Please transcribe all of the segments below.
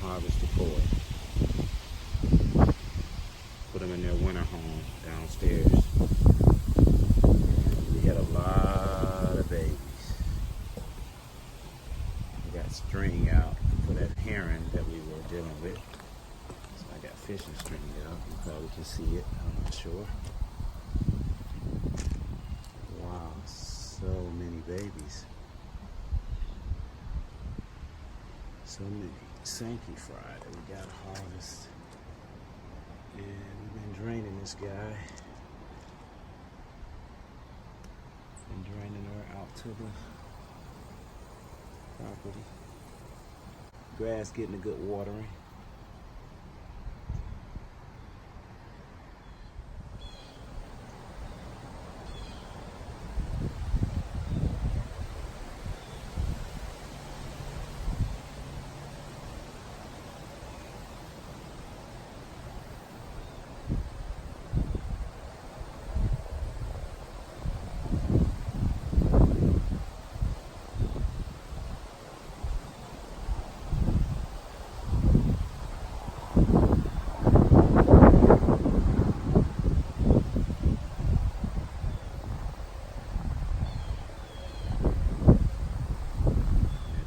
harvest the koi. Put them in their winter home downstairs. And we had a lot of babies. We got string out for that heron that we were dealing with. So I got fishing string out. You probably can see it. I'm not sure. Wow, so many babies. So many SANKE fried that we got to harvest. And we've been draining this guy. Been draining her out to the property. Grass getting a good watering.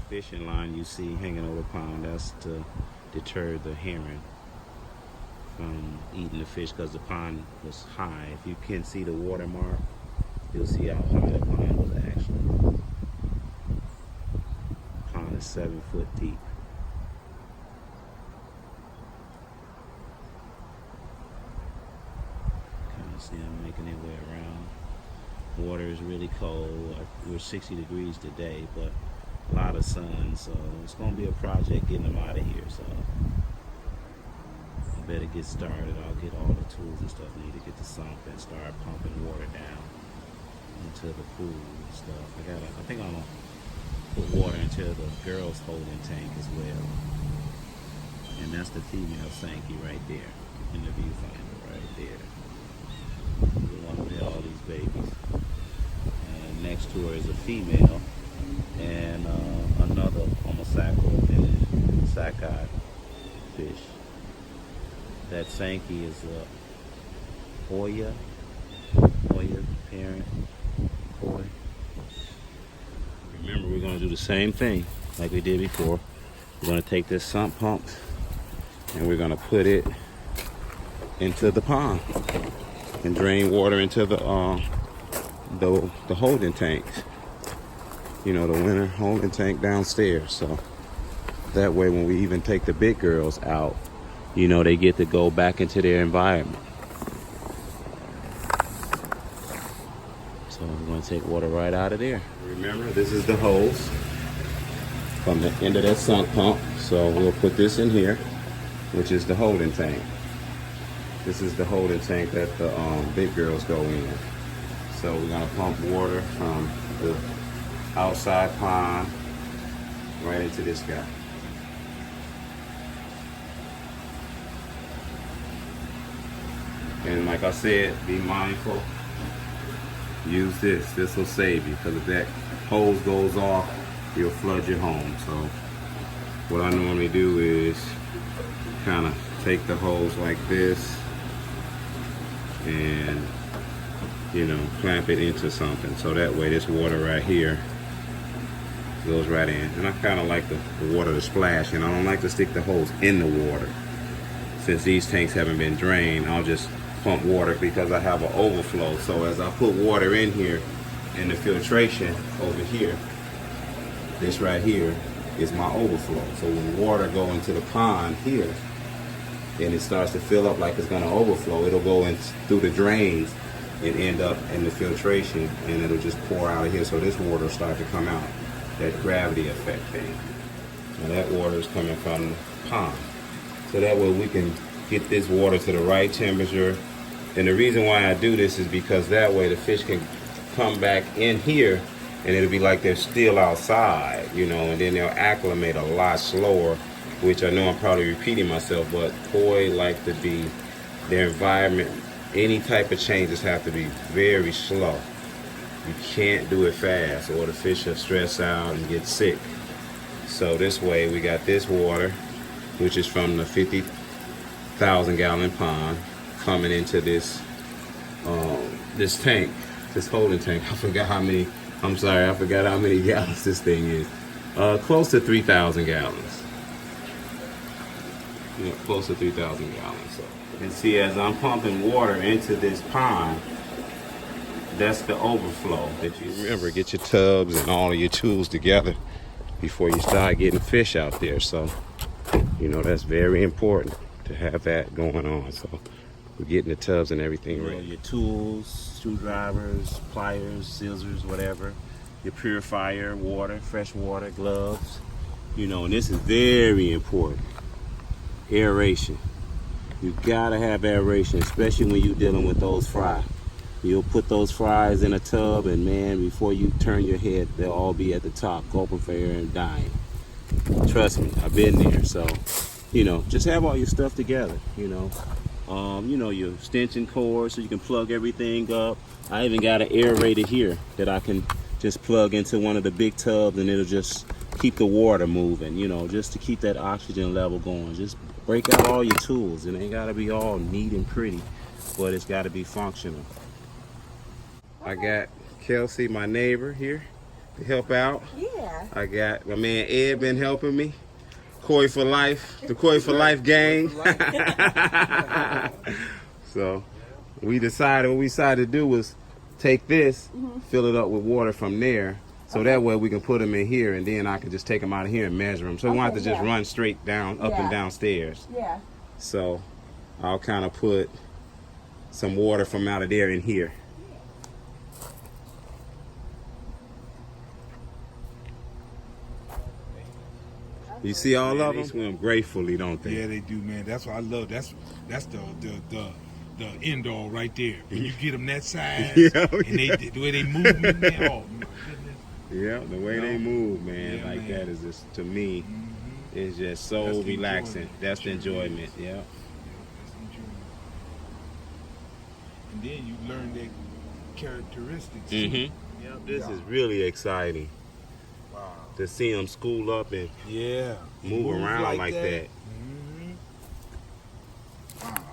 Fishing line you see hanging over the pond, that's to deter the heron from eating the fish because the pond was high. If you can see the watermark, you'll see how high the pond was actually. The pond is 7 foot deep. Kind of see them making their way around. Water is really cold. We're 60 degrees today, but a lot of sun, so it's going to be a project getting them out of here. So I better get started. I'll get all the tools and stuff needed to get the sump and start pumping water down into the pool and stuff. I think I'm gonna put water into the girls' holding tank as well. And that's the female SANKE right there in the viewfinder right there. We want to get all these babies. And next to her is a female. And another homosexual and sockeye fish. That SANKE is a Hoya parent koi. Remember, we're going to do the same thing like we did before. We're going to take this sump pump and we're going to put it into the pond and drain water into the holding tanks. You know, the winter holding tank downstairs. So that way when we even take the big girls out, you know, they get to go back into their environment. So we're going to take water right out of there. Remember, this is the hose from the end of that sump pump. So we'll put this in here, which is the holding tank. This is the holding tank that the big girls go in. So we're going to pump water from the outside pond right into this guy. And like I said, be mindful. Use this. This will save you, because if that hose goes off, you'll flood your home. So what I normally do is kind of take the hose like this and, you know, clamp it into something. So that way this water right here goes right in. And I kind of like the water to splash, and I don't like to stick the hose in the water. Since these tanks haven't been drained, I'll just pump water because I have an overflow. So as I put water in here, in the filtration over here, this right here is my overflow. So when water go into the pond here and it starts to fill up like it's going to overflow, it'll go in through the drains and end up in the filtration, and it'll just pour out of here. So this water will start to come out. That gravity effect thing. And that water is coming from the pond. So that way we can get this water to the right temperature. And the reason why I do this is because that way the fish can come back in here and it'll be like they're still outside, you know, and then they'll acclimate a lot slower, which I know I'm probably repeating myself, but koi like to be, their environment, any type of changes have to be very slow. You can't do it fast or the fish will stress out and get sick. So this way we got this water which is from the 50,000 gallon pond coming into this this tank, this holding tank. I forgot how many. I'm sorry, I forgot how many gallons this thing is. Close to 3,000 gallons. Yeah, close to 3,000 gallons. So you can see as I'm pumping water into this pond, that's the overflow that you remember. Get your tubs and all of your tools together before you start getting fish out there. So, you know, that's very important to have that going on. So we're getting the tubs and everything ready. Your tools, screwdrivers, pliers, scissors, whatever. Your purifier, water, fresh water, gloves. You know, and this is very important. Aeration. You gotta have aeration, especially when you're dealing with those fry. You'll put those fries in a tub, and man, before you turn your head, they'll all be at the top, gulping for air and dying. Trust me, I've been there. So, you know, just have all your stuff together. You know, your extension cord so you can plug everything up. I even got an aerator here that I can just plug into one of the big tubs, and it'll just keep the water moving. You know, just to keep that oxygen level going. Just break out all your tools. It ain't gotta be all neat and pretty, but it's gotta be functional. I got Kelsey, my neighbor, here to help out. Yeah. I got my man Ed been helping me. Koi for Life, the Koi for Life gang. So what we decided to do was take this, fill it up with water from there, so that way we can put them in here, and then I can just take them out of here and measure them. So we don't have to just run straight down, up and downstairs. Yeah. So I'll kind of put some water from out of there in here. You see all of them? They swim gracefully, don't they? Yeah, they do, man. That's what I love. That's the end all right there. When you get them that size, and the way they move, man. Oh my goodness. Yeah, the way they move, man, like man. That is just, to me, it's just so that's relaxing. That's the enjoyment. Yeah. That's the enjoyment. And then you learn their characteristics. Yeah, this is really exciting. To see them school up and move around like that. Wow.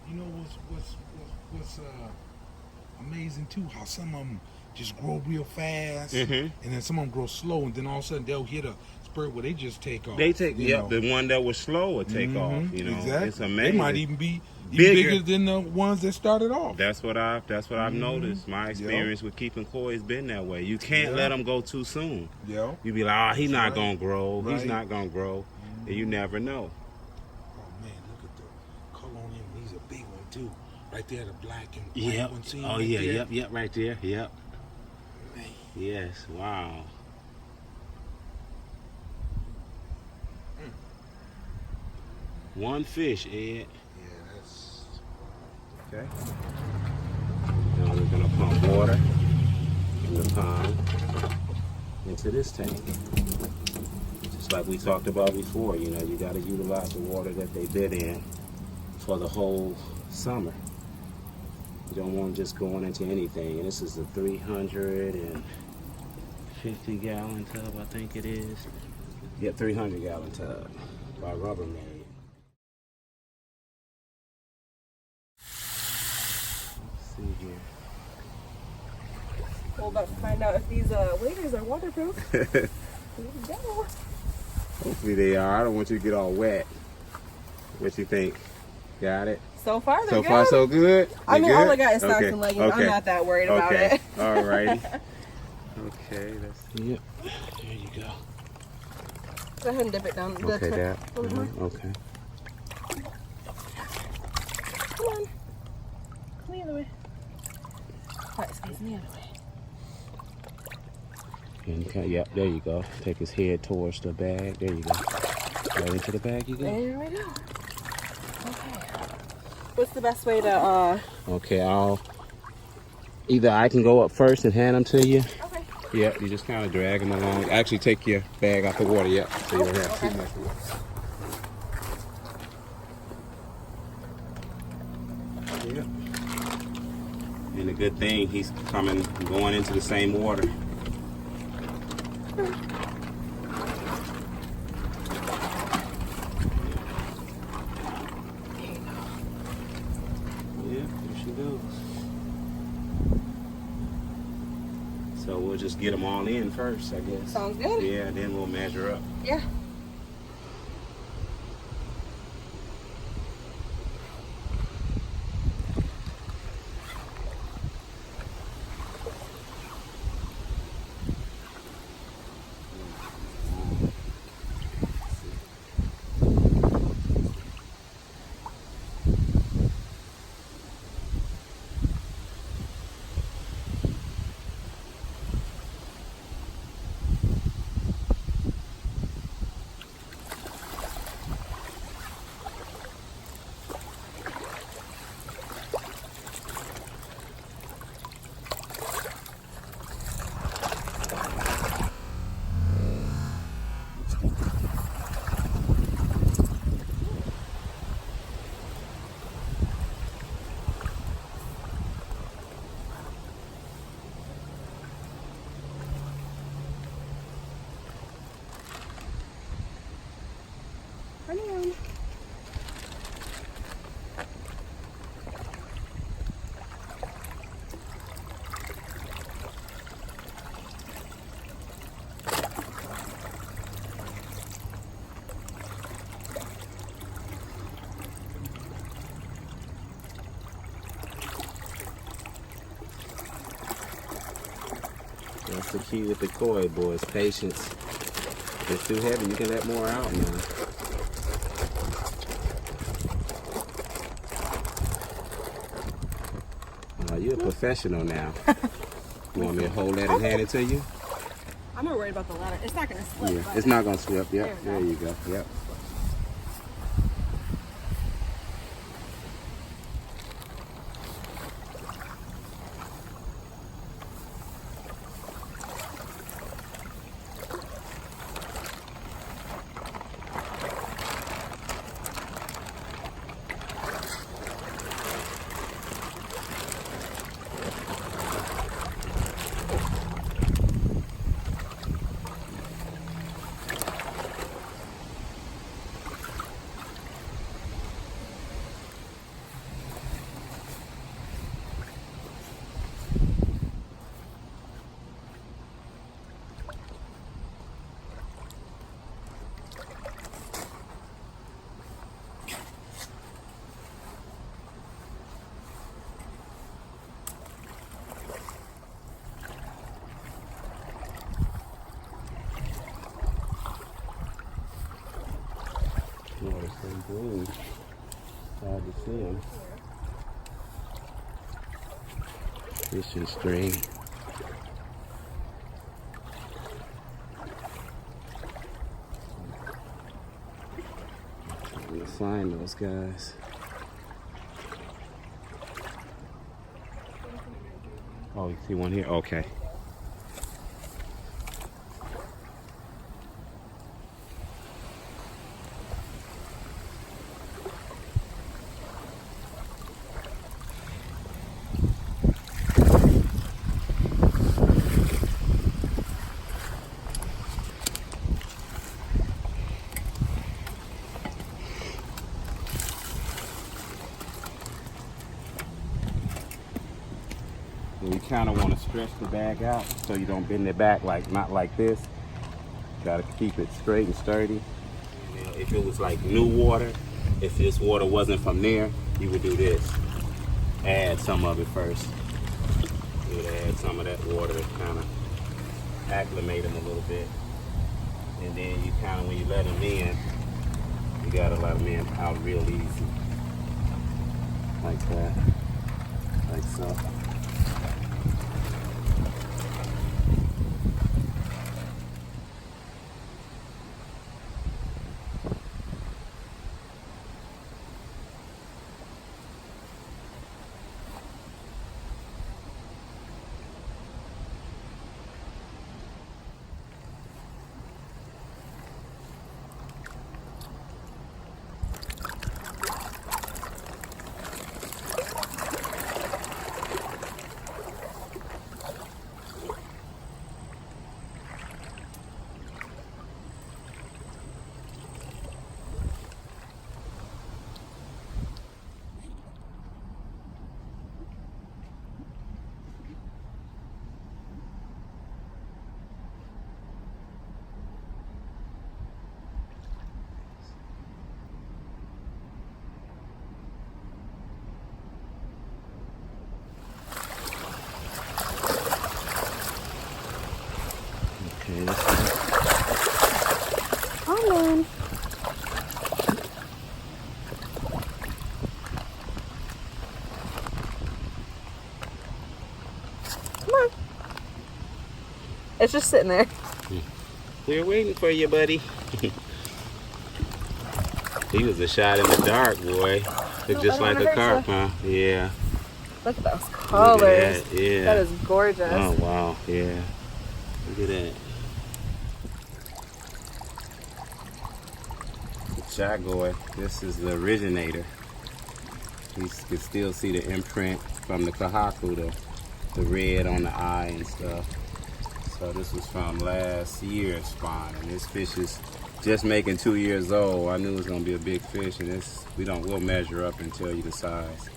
You know what's amazing too? How some of them just grow real fast, and then some of them grow slow, and then all of a sudden they'll hit a spurt where they just take off. They take, the one that was slow will take off. You know, exactly. It's amazing. They might even be bigger than the ones that started off. That's what I've noticed. My experience with keeping koi has been that way. You can't let them go too soon. Yeah. You be like, oh, he's not gonna grow. He's not gonna grow, and you never know. Oh man, look at the color on him. He's a big one too. Right there, the black and white one. See him right there? Yep, right there. Yep. Man. Yes. Wow. One fish, Ed. Yeah, that's okay. Now we're gonna pump water in the pond into this tank. Just like we talked about before, you know, you gotta utilize the water that they've been in for the whole summer. You don't want them just going into anything. And this is a 350 gallon tub, I think it is. Yep, 300 gallon tub by Rubbermaid. Here. We're about to find out if these waders are waterproof. Here we go. Hopefully they are. I don't want you to get all wet. What you think? Got it? So far, they're so good. So far, so good? I mean, good? all I got is socks and leggings. I'm not that worried about it. All righty. Okay, let's see it. There you go. Go ahead and dip it down. Okay, Dad. Okay. Come on. Come the other way. All right, it's facing the other way. And yep, there you go. Take his head towards the bag. There you go. Right into the bag you go. There we go. Okay. What's the best way to, Okay, either I can go up first and hand them to you. Okay. Yep, you just kind of drag them along. Actually, take your bag out the water, yep, so you don't have too much water. Yep. And the good thing, he's going into the same water. Yeah, there she goes. So we'll just get them all in first, I guess. Sounds good. Yeah, then we'll measure up. Yeah. Honey. That's the key with the koi, boys. Patience. If it's too heavy, you can let more out now. You're a professional now. You want me to hold that and hand it to you? I'm more worried about the ladder. It's not gonna slip. Yeah, But it's not gonna slip. Yep, There there we you go. Yep. Water's so green. Hard to see them. Fishing string. Trying to find those guys. Oh, you see one here? Okay. And you kind of want to stretch the bag out so you don't bend it back, like not like this. Got to keep it straight and sturdy. You know, if it was like new water, if this water wasn't from there, you would do this. Add some of it first. You would add some of that water to kind of acclimate them a little bit. And then you kind of, when you let them in, you got to let them in out real easy. Like that. Like so. It's just sitting there. We're waiting for you, buddy. He was a shot in the dark, boy. Look just like a carp, huh? Yeah. Look at those colors. Look at that. Yeah. That is gorgeous. Oh, wow. Yeah. Look at that. Jaguar. This is the originator. You can still see the imprint from the KOHAKU, the red on the eye and stuff. So this was from last year's spawn, and this fish is just making 2 years old. I knew it was gonna be a big fish, and this we'll measure up and tell you the size.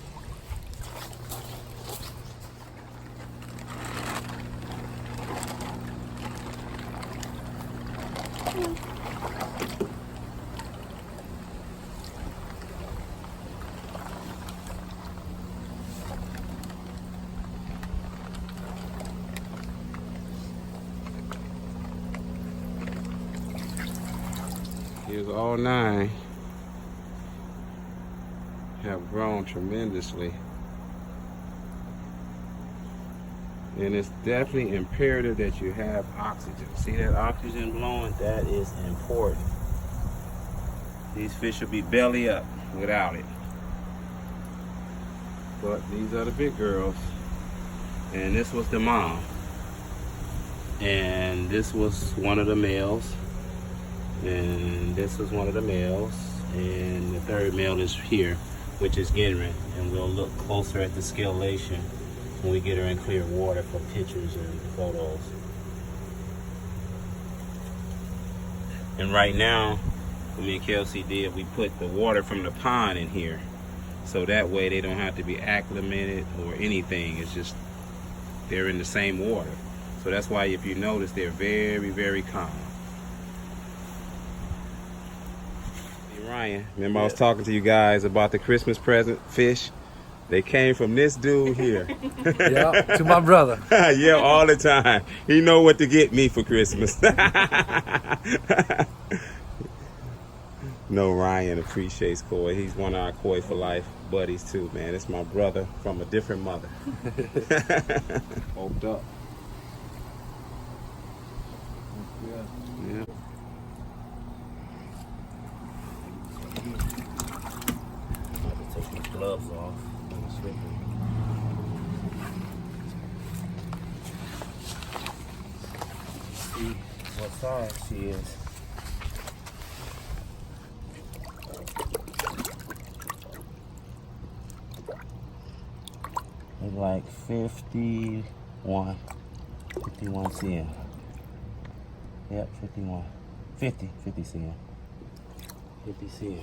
Here's all 9. Have grown tremendously. And it's definitely imperative that you have oxygen. See that oxygen blowing? That is important. These fish will be belly up without it. But these are the big girls. And this was the mom. And this was one of the males. And this was one of the males. And the third male is here, which is Genrin. And we'll look closer at the scalation when we get her in clear water for pictures and photos. And right now, what me and Kelsey did, we put the water from the pond in here. So that way they don't have to be acclimated or anything. It's just, they're in the same water. So that's why if you notice, they're very, very calm. Hey Ryan, remember I was talking to you guys about the Christmas present fish? They came from this dude here. Yeah, to my brother. Yeah, all the time. He know what to get me for Christmas. No, Ryan appreciates koi. He's one of our koi for life buddies too, man. It's my brother from a different mother. Oaked up. Yeah. I have to take my gloves off. See what size she is. It's like 51 cm. Yep, 51. 50 cm. 50 cm. 50 cm.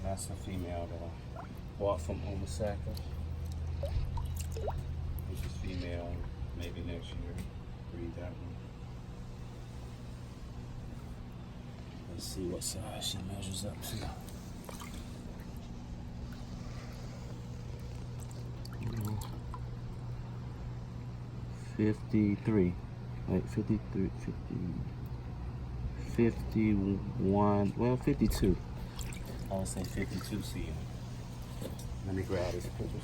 That's a female that I bought from Osaka. This is female, maybe next year. Breed that one. Let's see what size she measures up to. 53. Like 53, 51, well 52. I would say 52 cm. Let me grab this picture.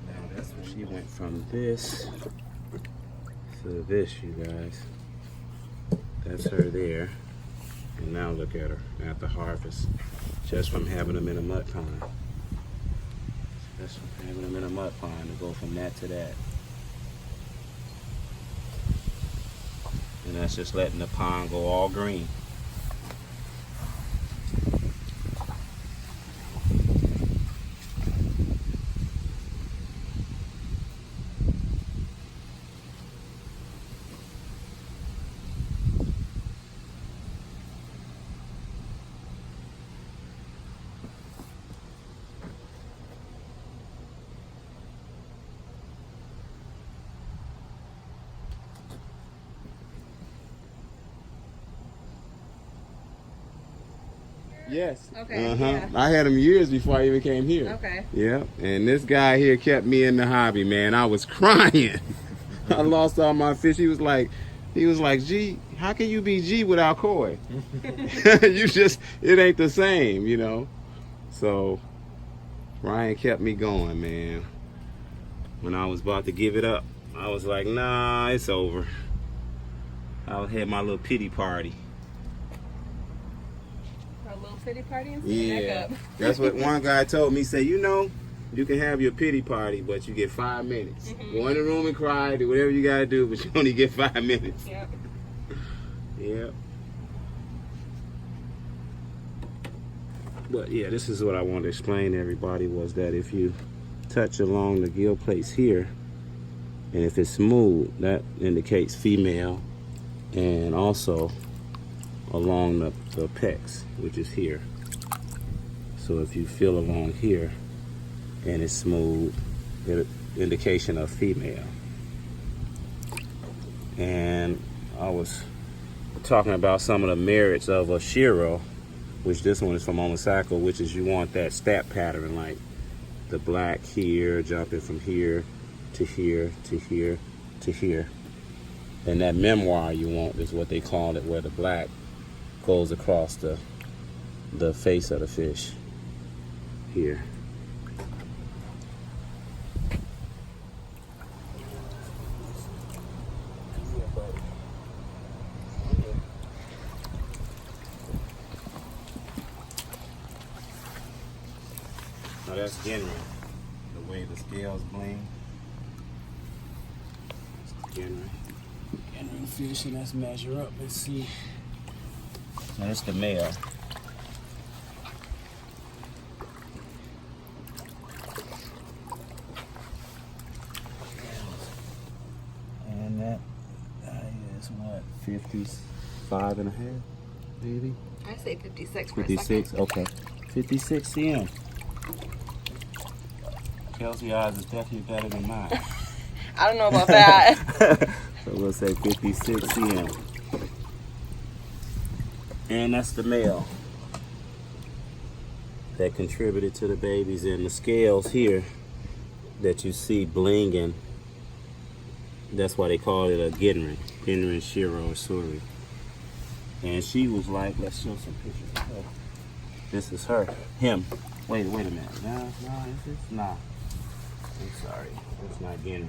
Now that's when she went from this to this, you guys. That's her there. And now look at her at the harvest. Just from having them in a mud pond. Just from having them in a mud pond to go from that to that. And that's just letting the pond go all green. Yes. Okay, Uh-huh. yeah. I had them years before I even came here. Okay. Yeah. And this guy here kept me in the hobby, man. I was crying. I lost all my fish. He was like, G, how can you be G without koi? It ain't the same, you know. So Ryan kept me going, man. When I was about to give it up, I was like, nah, it's over. I had my little pity party. A little pity party and Yeah, back up. that's what one guy told me. He said, you know, you can have your pity party, but you get 5 minutes. Go in the room and cry, do whatever you gotta do, but you only get 5 minutes. Yep. Yep. But yeah, this is what I wanted to explain to everybody, was that if you touch along the gill plates here, and if it's smooth, that indicates female, and also along the pecs, which is here. So if you feel along here and it's smooth, it's an indication of female. And I was talking about some of the merits of a Shiro, which this one is from Osaka, which is you want that step pattern, like the black here, jumping from here to here to here to here. And that memoir you want is what they call it, where the black goes across the face of the fish here. Now that's Genry, the way the scales bling. Genry fish, and let's measure up and see. Now that's the male. And that is what, 55 and a half, maybe? I say 56 for 56, a second. okay. 56 cm. Kelsey's eyes is definitely better than mine. I don't know about that. So we'll say 56 cm. And that's the male that contributed to the babies. And the scales here that you see blinging, that's why they call it a Genry. Genry, Shiro, or Suri. And she was like, let's show some pictures of her. This is her. Him. Wait a minute. No, is this? Nah. I'm sorry. It's not Genry.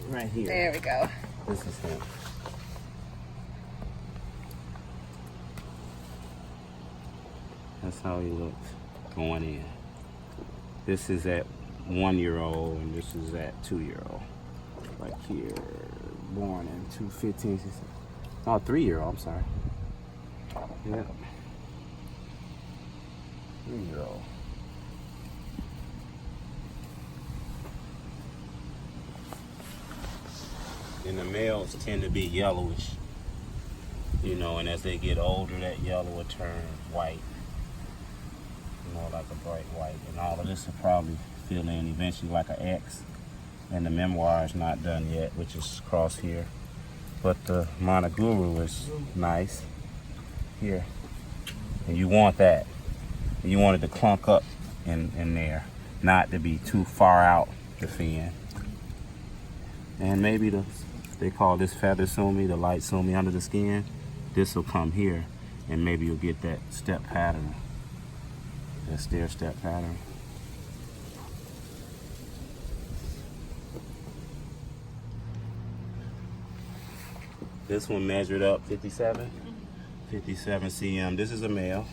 Right here. There we go. This is him. That's how he looks going in. This is at 1-year-old, and this is at 2-year-old. Like here, born in 215. Oh, 3-year-old, I'm sorry. Yeah. 3-year-old. And the males tend to be yellowish, you know, and as they get older, that yellow will turn white, you know, like a bright white. And all of this will probably fill in eventually like an X. And the memoir is not done yet, which is across here. But the Monoguru is nice here. And you want that. You want it to clunk up in there, not to be too far out the fin. And maybe they call this feather sumi, the light sumi under the skin. This will come here, and maybe you'll get that step pattern, that stair step pattern. This one measured up 57 cm. This is a male,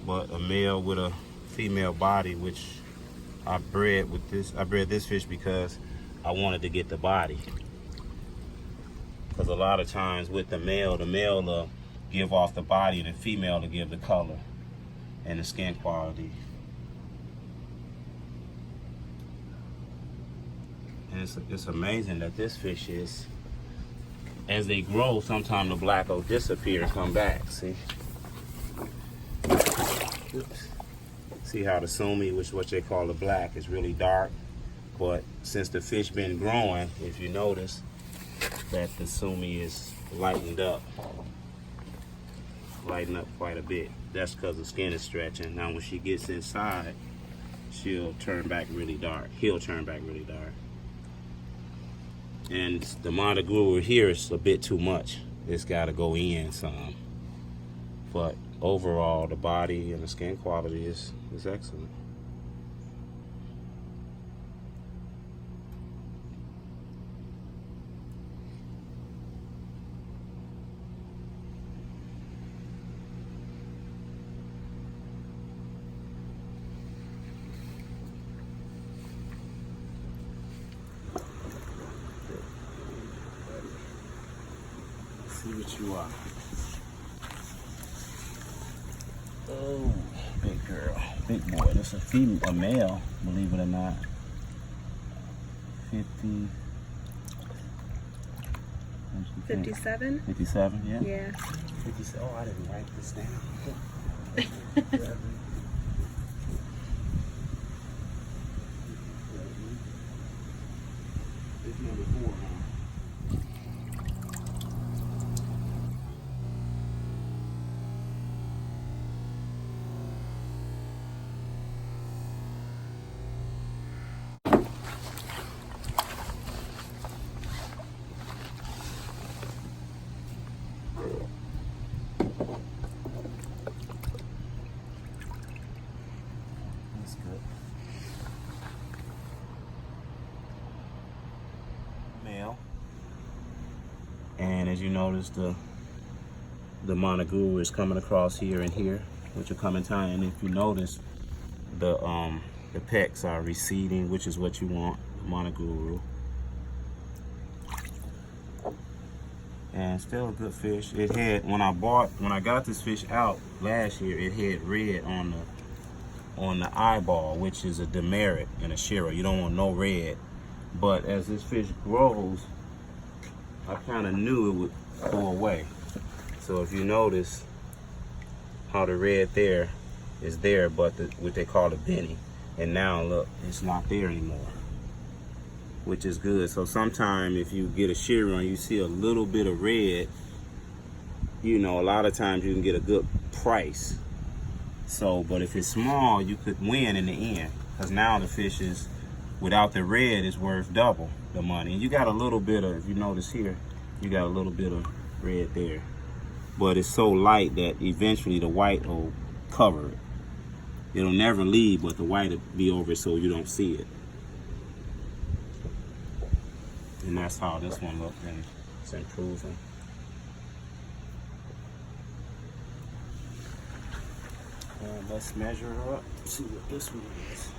but a male with a female body, which I bred with this. I bred this fish because I wanted to get the body. Because a lot of times with the male will give off the body, the female to give the color and the skin quality. And it's amazing that this fish is, as they grow, sometimes the black will disappear and come back. See? Oops. See how the sumi, which is what they call the black, is really dark. But since the fish been growing, if you notice, that the sumi is lightened up. lighten up quite a bit. That's because the skin is stretching. Now when she gets inside, she'll turn back really dark. He'll turn back really dark. And the monoguru here is a bit too much. It's got to go in some. But overall, the body and the skin quality is excellent. See what you are. Oh, big girl, big boy. That's a female, a male, believe it or not. 57? 57, yeah? Yeah. 57. Oh, I didn't write this down. It's number 4, huh? That's good. Male. And as you notice, the monoguru is coming across here and here, which will come in time. And if you notice, the pecs are receding, which is what you want, monoguru. And still a good fish. It had, when I got this fish out last year, it had red on the eyeball, which is a demerit in a shiro. You don't want no red. But as this fish grows, I kind of knew it would go away. So if you notice how the red there is there, but what they call the Benny, and now look, it's not there anymore, which is good. So sometime if you get a shiro and you see a little bit of red, you know, a lot of times you can get a good price. So, but if it's small, you could win in the end, because now the fish is, without the red, is worth double the money. And you got a little bit of, if you notice here, you got a little bit of red there. But it's so light that eventually the white will cover it. It'll never leave, but the white will be over it so you don't see it. And that's how this one looks, and it's improving. And let's measure her up, see what this one is.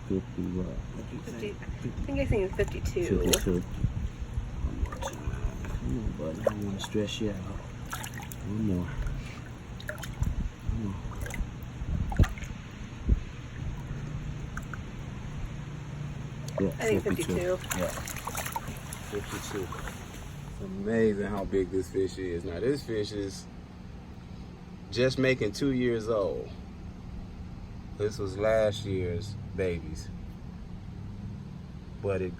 What did you say? 50, I think I think it's 52. 52. One more time. Come on, buddy. I don't want to stress you out. One more. Come on. Yeah, I think 52. Yeah. 52. It's amazing how big this fish is. Now this fish is just making 2 years old. This was last year's babies. But it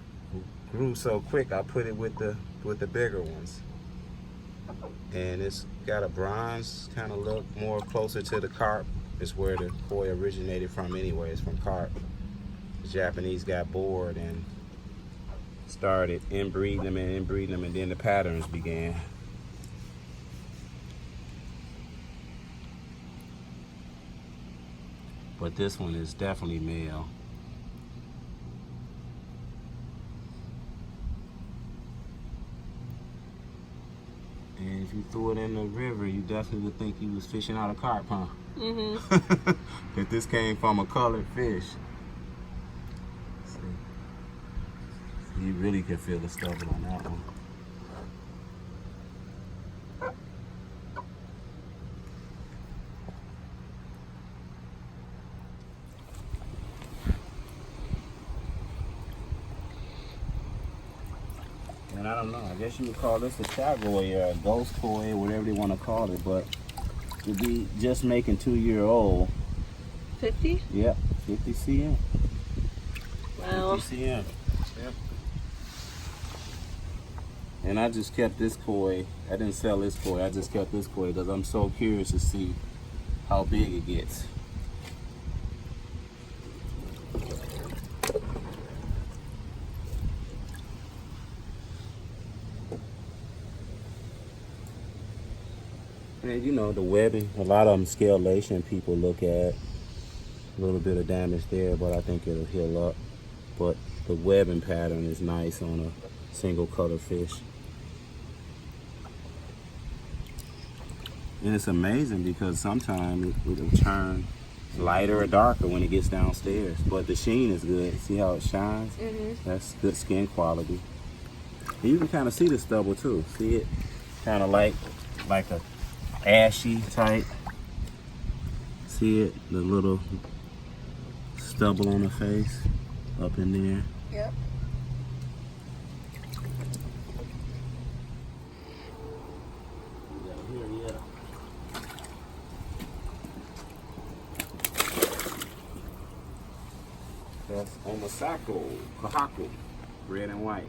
grew so quick, I put it with the bigger ones. And it's got a bronze kind of look, more closer to the carp. It's where the koi originated from anyway, it's from carp. The Japanese got bored and started inbreeding them, and then the patterns began. But this one is definitely male. And if you threw it in the river, you definitely would think you was fishing out a carp, huh? Mm-hmm. If this came from a colored fish. See, you really can feel the stubble on that one. And I don't know, I guess you would call this a shagoi or a ghost koi, whatever they want to call it, but to be just making 2-year-old. 50? Yep, 50 cm. Wow. 50 cm. Yep. And I just kept this koi. I didn't sell this koi. I just kept this koi because I'm so curious to see how big it gets. And you know, the webbing, a lot of them scalation people look at. A little bit of damage there, but I think it'll heal up. But the webbing pattern is nice on a single color fish. And it's amazing because sometimes it'll turn lighter or darker when it gets downstairs. But the sheen is good. See how it shines? That's good skin quality. And you can kind of see the stubble too. See it? Kind of like a ashy type. See it? The little stubble on the face up in there. Yep. That's Omasako, Kohaku, red and white.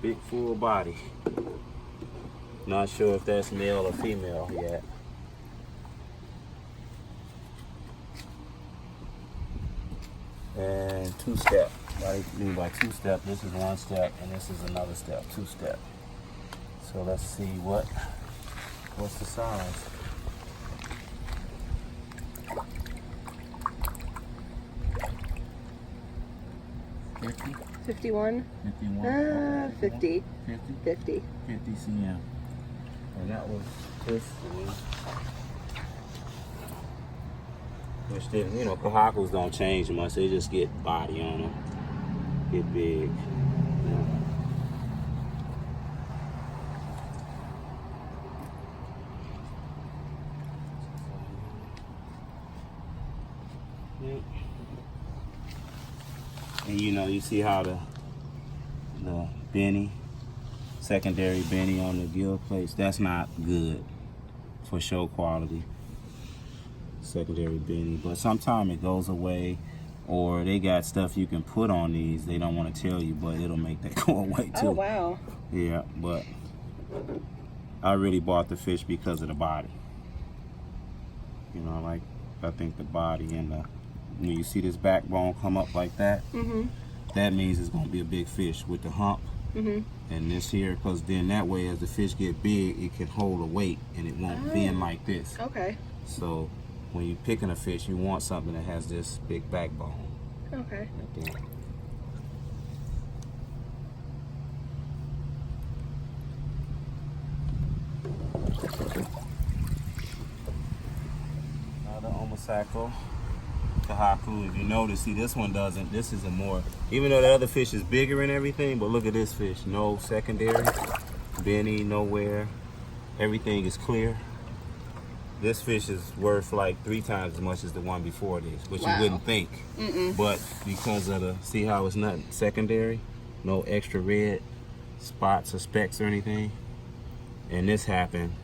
Big full body. Not sure if that's male or female yet. And 2-step. What I mean by 2-step, this is 1 step and this is another step, 2-step. So let's see what's the size. 50? 51? 51? 50. 50? 50. 50 cm. And that was this one. Which didn't, you know, Kohakus don't change much. They just get body on them. Get big. Yeah. Yeah. And you know, you see how the benny, secondary benny on the gill plates, that's not good for show quality. Secondary benny, but sometimes it goes away, or they got stuff you can put on these. They don't want to tell you, but it'll make that go away too. Oh, wow. Yeah, but I really bought the fish because of the body. You know, like I think the body and the, when you see this backbone come up like that, that means it's going to be a big fish with the hump. And this here, because then that way as the fish get big, it can hold a weight and it won't bend like this. Okay. So when you're picking a fish, you want something that has this big backbone. Okay. Right there. Another Omasako Kohaku. If you notice, see this one doesn't. This is a more, even though the other fish is bigger and everything, but look at this fish. No secondary, benny, nowhere. Everything is clear. This fish is worth like 3 times as much as the one before this, which you wouldn't think. But because of the, see how it's not secondary, no extra red spots or specks or anything. And this happened,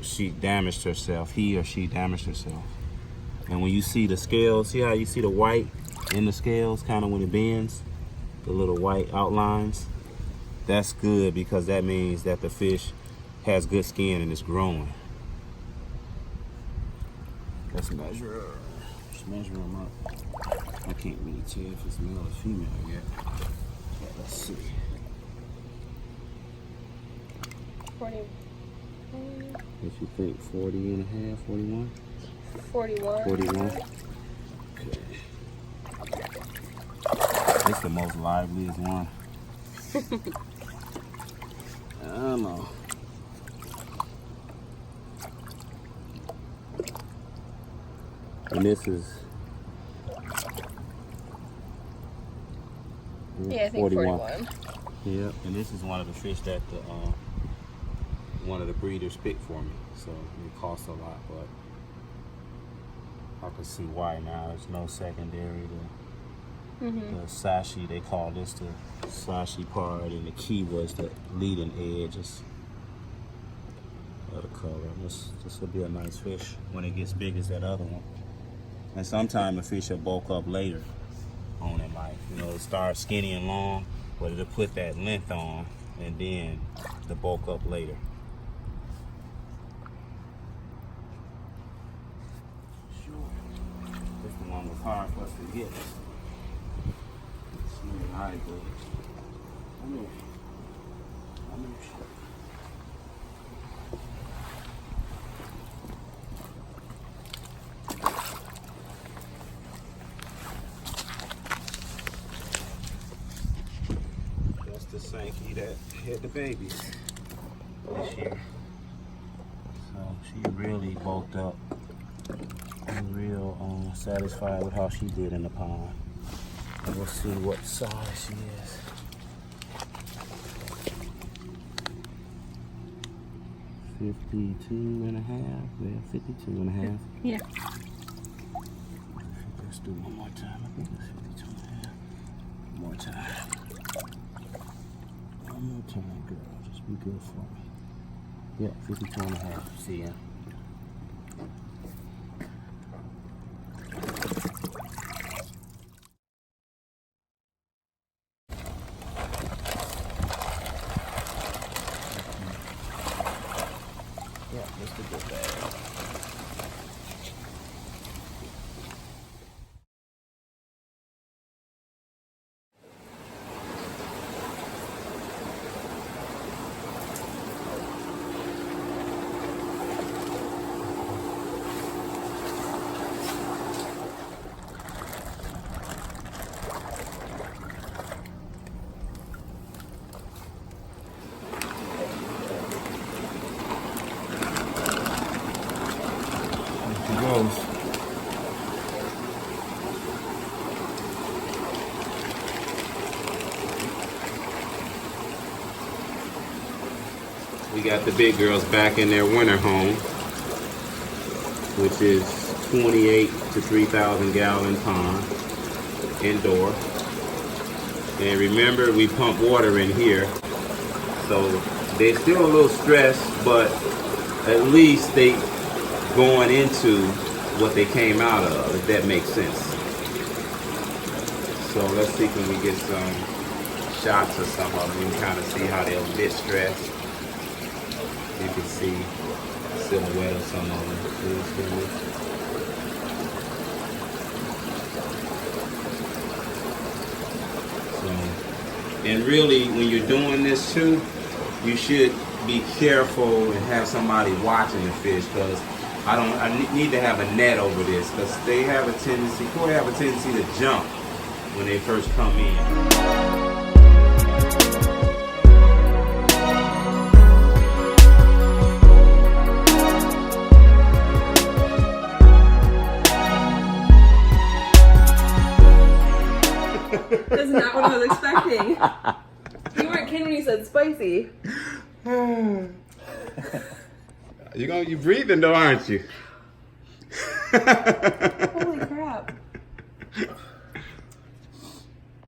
she damaged herself, he or she damaged herself. And when you see the scales, see how you see the white in the scales, kind of when it bends, the little white outlines? That's good because that means that the fish has good skin and it's growing. Let's measure them up. I can't really tell if it's male or female yet. But let's see. 40. If you think 40 and a half, 41? 41. 41. Okay. It's the most liveliest one. I don't know. And this is Yeah, I think 41. Yep, and this is one of the fish that the one of the breeders picked for me, so it costs a lot, but I can see why now. There's no secondary. The sashi, they call this the sashi part, and the key was the leading edges of the color. This will be a nice fish when it gets big as that other one. And sometimes a fish will bulk up later on it, like, you know, it'll start skinny and long, but it'll put that length on and then the bulk up later. Sure. This the one was hard for us to get. See how it goes. That's the SANKE that had the babies this year. So she really bulked up. I'm real satisfied with how she did in the pond. And we'll see what size she is. $52.5. Yeah, 52.5. Yeah. Let's do one more time. I think it's 52.5. One more time. One more time, girl. Just be good for me. Yeah, 52.5. See ya. Yeah, that's the good bag. Goes. We got the big girls back in their winter home, which is 28 to 3,000 gallon pond indoor. And remember, we pump water in here, so they're still a little stressed, but at least they going into what they came out of, if that makes sense. So let's see, can we get some shots of some of them and kind of see how they're a bit stressed. You can see the silhouette of some of them. So, and really, when you're doing this too, you should be careful and have somebody watching the fish, because I need to have a net over this, because they have a tendency to jump when they first come in. That's not what I was expecting. You weren't kidding when you said spicy. You breathing though, aren't you? Holy crap.